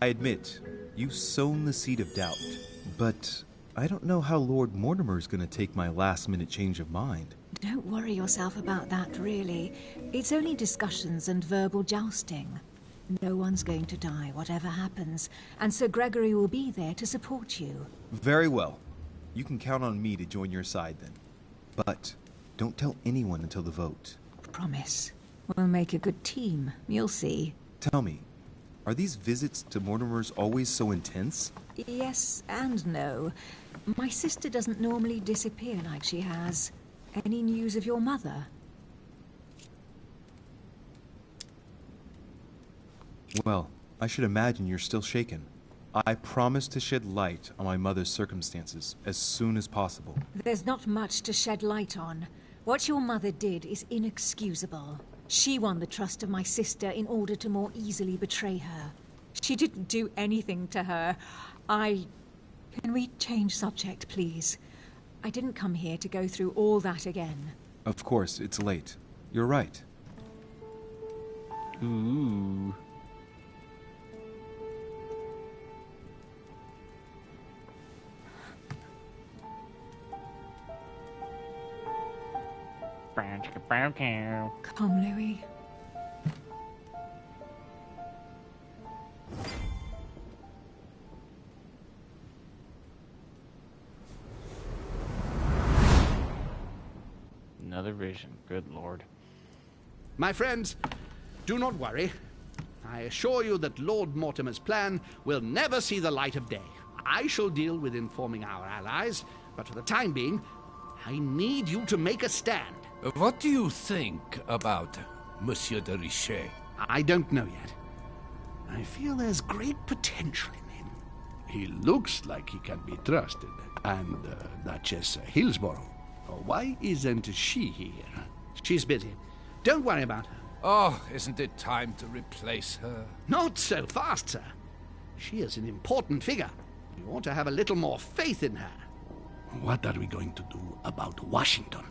I admit, you've sown the seed of doubt, but I don't know how Lord Mortimer's gonna take my last-minute change of mind. Don't worry yourself about that, really. It's only discussions and verbal jousting. No one's going to die, whatever happens, and Sir Gregory will be there to support you. Very well. You can count on me to join your side then. But don't tell anyone until the vote. Promise. We'll make a good team. You'll see. Tell me, are these visits to Mortimer's always so intense? Yes and no. My sister doesn't normally disappear like she has. Any news of your mother? Well, I should imagine you're still shaken. I promise to shed light on my mother's circumstances as soon as possible. There's not much to shed light on. What your mother did is inexcusable. She won the trust of my sister in order to more easily betray her. She didn't do anything to her. Can we change subject, please? I didn't come here to go through all that again. Of course, it's late. You're right. Ooh. Come, Louis. Another vision, good lord. My friends, do not worry. I assure you that Lord Mortimer's plan will never see the light of day. I shall deal with informing our allies, but for the time being, I need you to make a stand. What do you think about Monsieur de Richet? I don't know yet. I feel there's great potential in him. He looks like he can be trusted. And Duchess Hillsborough. Why isn't she here? She's busy. Don't worry about her. Oh, isn't it time to replace her? Not so fast, sir. She is an important figure. You ought to have a little more faith in her. What are we going to do about Washington?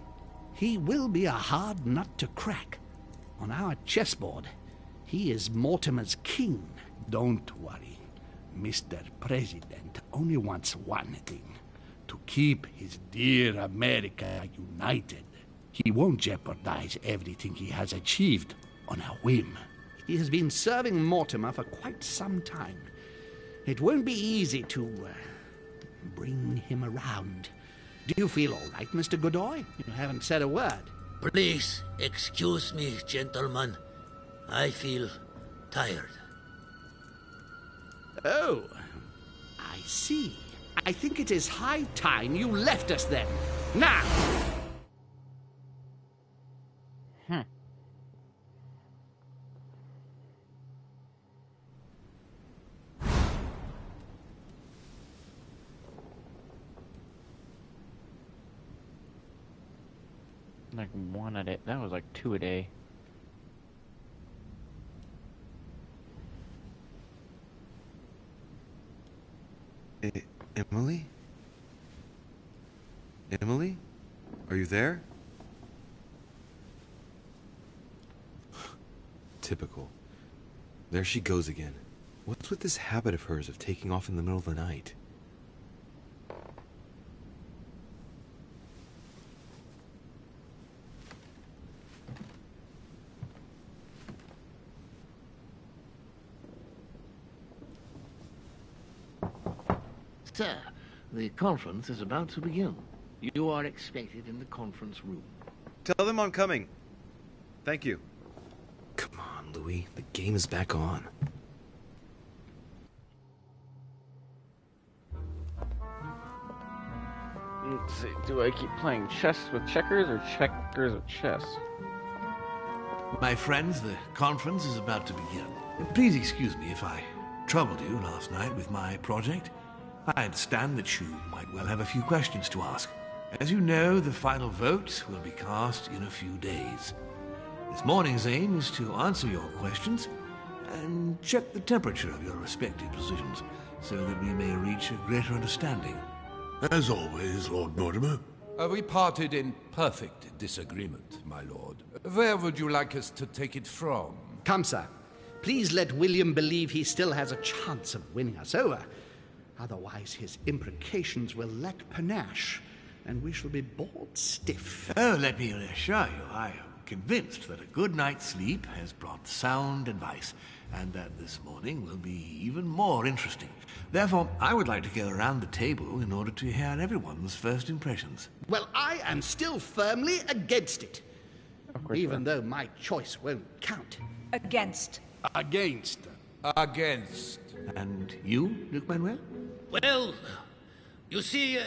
He will be a hard nut to crack. On our chessboard, he is Mortimer's king. Don't worry. Mr. President only wants one thing. To keep his dear America united. He won't jeopardize everything he has achieved on a whim. He has been serving Mortimer for quite some time. It won't be easy to bring him around. Do you feel all right, Mr. Godoy? You haven't said a word. Please, excuse me, gentlemen. I feel tired. Oh, I see. I think it is high time you left us then. Now! Like one a day. That was like 2 a day. Emily? Emily? Are you there? Typical. There she goes again. What's with this habit of hers of taking off in the middle of the night? Sir, the conference is about to begin. You are expected in the conference room. Tell them I'm coming. Thank you. Come on, Louis. The game is back on. Let's see. Do I keep playing chess with checkers or checkers with chess? My friends, the conference is about to begin. Please excuse me if I troubled you last night with my project. I understand that you might well have a few questions to ask. As you know, the final vote will be cast in a few days. This morning's aim is to answer your questions and check the temperature of your respective positions, so that we may reach a greater understanding. As always, Lord Mortimer. We parted in perfect disagreement, my lord. Where would you like us to take it from? Come, sir. Please let William believe he still has a chance of winning us over. Otherwise, his imprecations will lack panache, and we shall be bored stiff. Oh, let me reassure you, I am convinced that a good night's sleep has brought sound advice, and that this morning will be even more interesting. Therefore, I would like to go around the table in order to hear everyone's first impressions. Well, I am still firmly against it. Even though my choice won't count. Against. Against. Against. And you, Duke Manuel? Well, you see,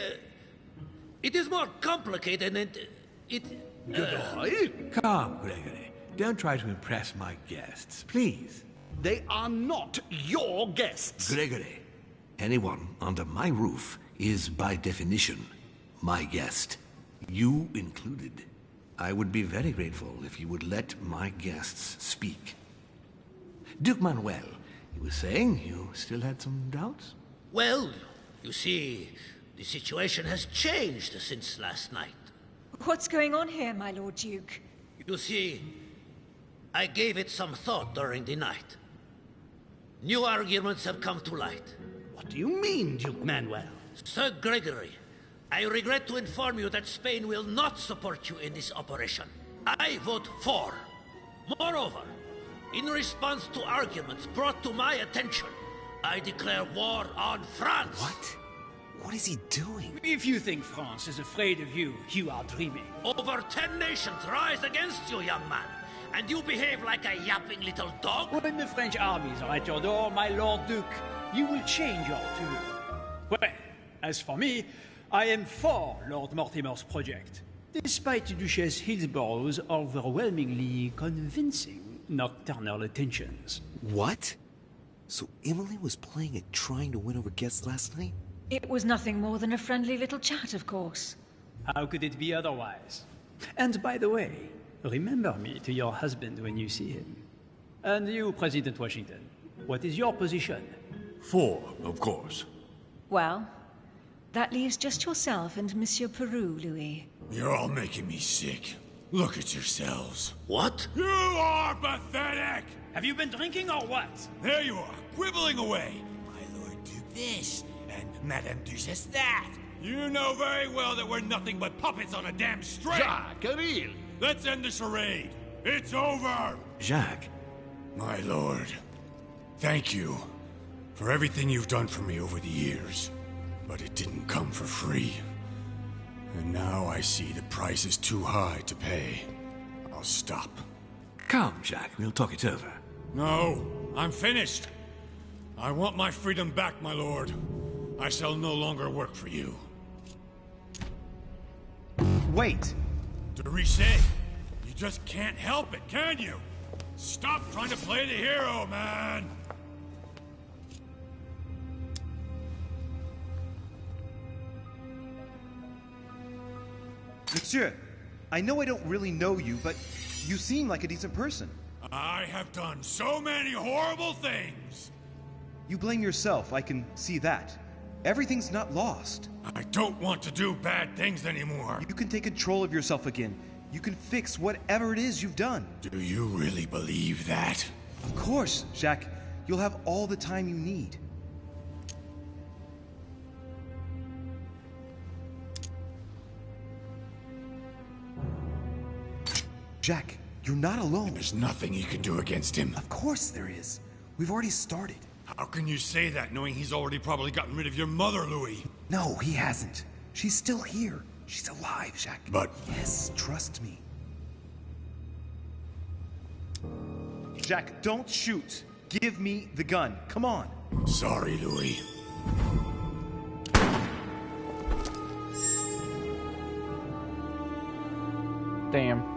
it is more complicated and it... Come, Gregory. Don't try to impress my guests, please. They are not your guests. Gregory, anyone under my roof is by definition my guest. You included. I would be very grateful if you would let my guests speak. Duke Manuel, you were saying you still had some doubts? Well, you see, the situation has changed since last night. What's going on here, my Lord Duke? You see, I gave it some thought during the night. New arguments have come to light. What do you mean, Duke Manuel? Sir Gregory, I regret to inform you that Spain will not support you in this operation. I vote for. Moreover, in response to arguments brought to my attention, I declare war on France. What? What is he doing? If you think France is afraid of you, you are dreaming. Over 10 nations rise against you, young man. And you behave like a yapping little dog? When the French armies are at your door, my Lord Duke, you will change your tune. Well, as for me, I am for Lord Mortimer's project, despite Duchess Hillsborough's overwhelmingly convincing nocturnal attentions. What? So Emily was playing at trying to win over guests last night? It was nothing more than a friendly little chat, of course. How could it be otherwise? And by the way, remember me to your husband when you see him. And you, President Washington, what is your position? For, of course. Well, that leaves just yourself and Monsieur Peru, Louis. You're all making me sick. Look at yourselves. What? You are pathetic! Have you been drinking or what? There you are, quibbling away. My Lord Duke this, and Madame Duchess that. You know very well that we're nothing but puppets on a damn string. Jacques, really? Let's end the charade. It's over. Jacques. My lord, thank you for everything you've done for me over the years. But it didn't come for free. And now I see the price is too high to pay. I'll stop. Come, Jacques, we'll talk it over. No, I'm finished. I want my freedom back, my lord. I shall no longer work for you. Wait! De Richet, you just can't help it, can you? Stop trying to play the hero, man! Monsieur, I know I don't really know you, but you seem like a decent person. I have done so many horrible things! You blame yourself, I can see that. Everything's not lost. I don't want to do bad things anymore. You can take control of yourself again. You can fix whatever it is you've done. Do you really believe that? Of course, Jacques. You'll have all the time you need. Jacques, you're not alone. There's nothing you can do against him. Of course there is. We've already started. How can you say that, knowing he's already probably gotten rid of your mother, Louis? No, he hasn't. She's still here. She's alive, Jacques. But... Yes, trust me. Jacques, don't shoot. Give me the gun. Come on. Sorry, Louis. Damn.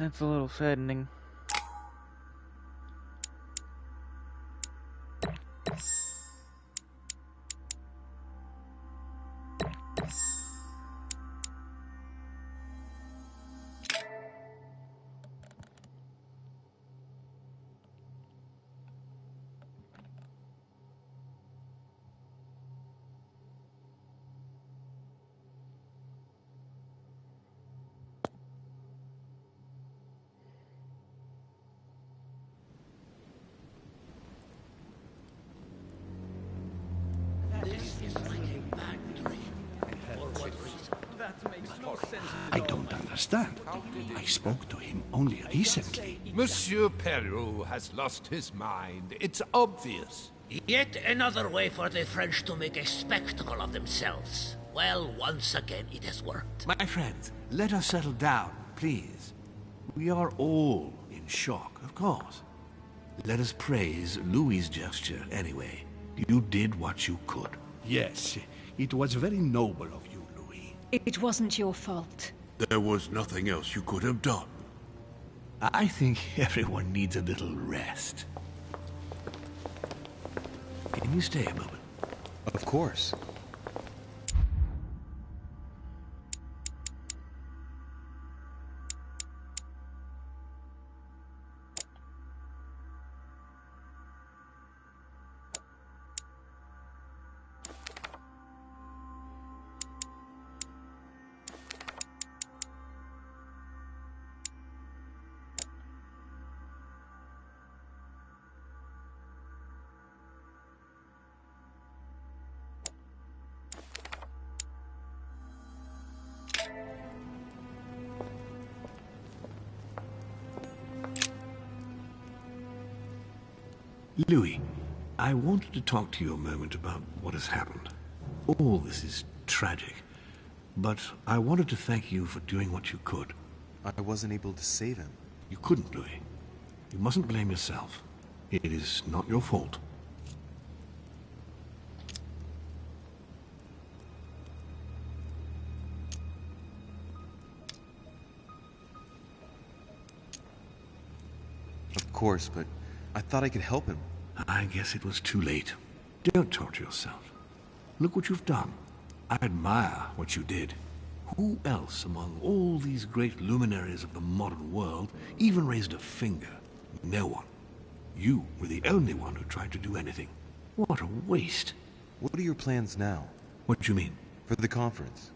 That's a little saddening. I don't understand. I spoke to him only recently. Monsieur Peru has lost his mind. It's obvious. Yet another way for the French to make a spectacle of themselves. Well, once again, it has worked. My friends, let us settle down, please. We are all in shock, of course. Let us praise Louis's gesture anyway. You did what you could. Yes, it was very noble of you, Louis. It wasn't your fault. There was nothing else you could have done. I think everyone needs a little rest. Can you stay a moment? Of course. Louis, I wanted to talk to you a moment about what has happened. All this is tragic, but I wanted to thank you for doing what you could. I wasn't able to save him. You couldn't, Louis. You mustn't blame yourself. It is not your fault. Of course, but I thought I could help him. I guess it was too late. Don't torture yourself. Look what you've done. I admire what you did. Who else among all these great luminaries of the modern world even raised a finger? No one. You were the only one who tried to do anything. What a waste. What are your plans now? What do you mean? For the conference.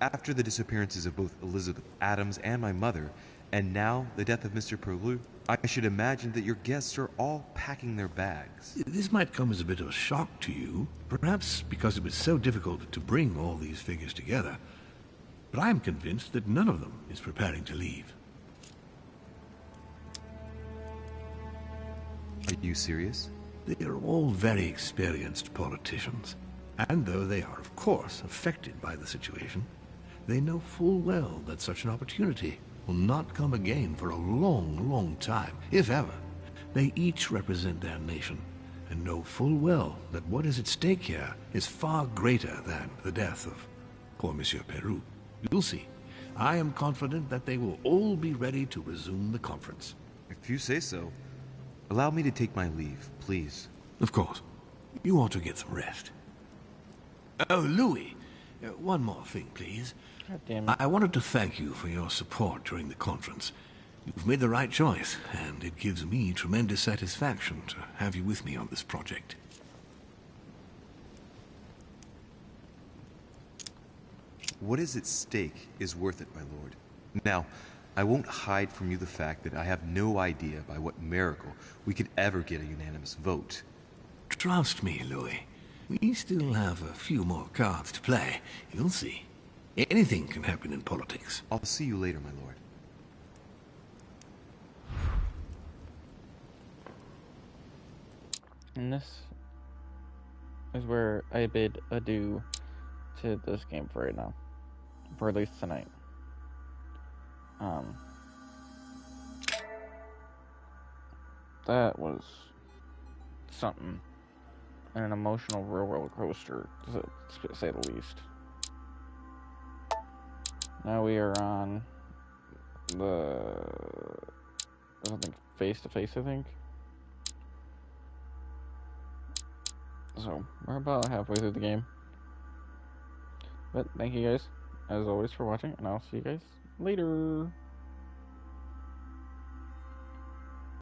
After the disappearances of both Elizabeth Adams and my mother, and now the death of Mr. Perlu, I should imagine that your guests are all packing their bags. This might come as a bit of a shock to you, perhaps because it was so difficult to bring all these figures together. But I'm convinced that none of them is preparing to leave. Are you serious? They are all very experienced politicians. And though they are, of course, affected by the situation, they know full well that such an opportunity will not come again for a long, long time, if ever. They each represent their nation, and know full well that what is at stake here is far greater than the death of poor Monsieur Peru. You'll see. I am confident that they will all be ready to resume the conference. If you say so. Allow me to take my leave, please. Of course. You ought to get some rest. Oh, Louis, one more thing, please. God damn it. I wanted to thank you for your support during the conference. You've made the right choice, and it gives me tremendous satisfaction to have you with me on this project. What is at stake is worth it, my lord. Now, I won't hide from you the fact that I have no idea by what miracle we could ever get a unanimous vote. Trust me, Louis. We still have a few more cards to play. You'll see. Anything can happen in politics. I'll see you later, my lord. And this is where I bid adieu to this game for right now. For at least tonight. That was something. An emotional roller coaster, to say the least. Now we are on something face to face, I think. So we're about halfway through the game. But thank you guys, as always, for watching, and I'll see you guys later.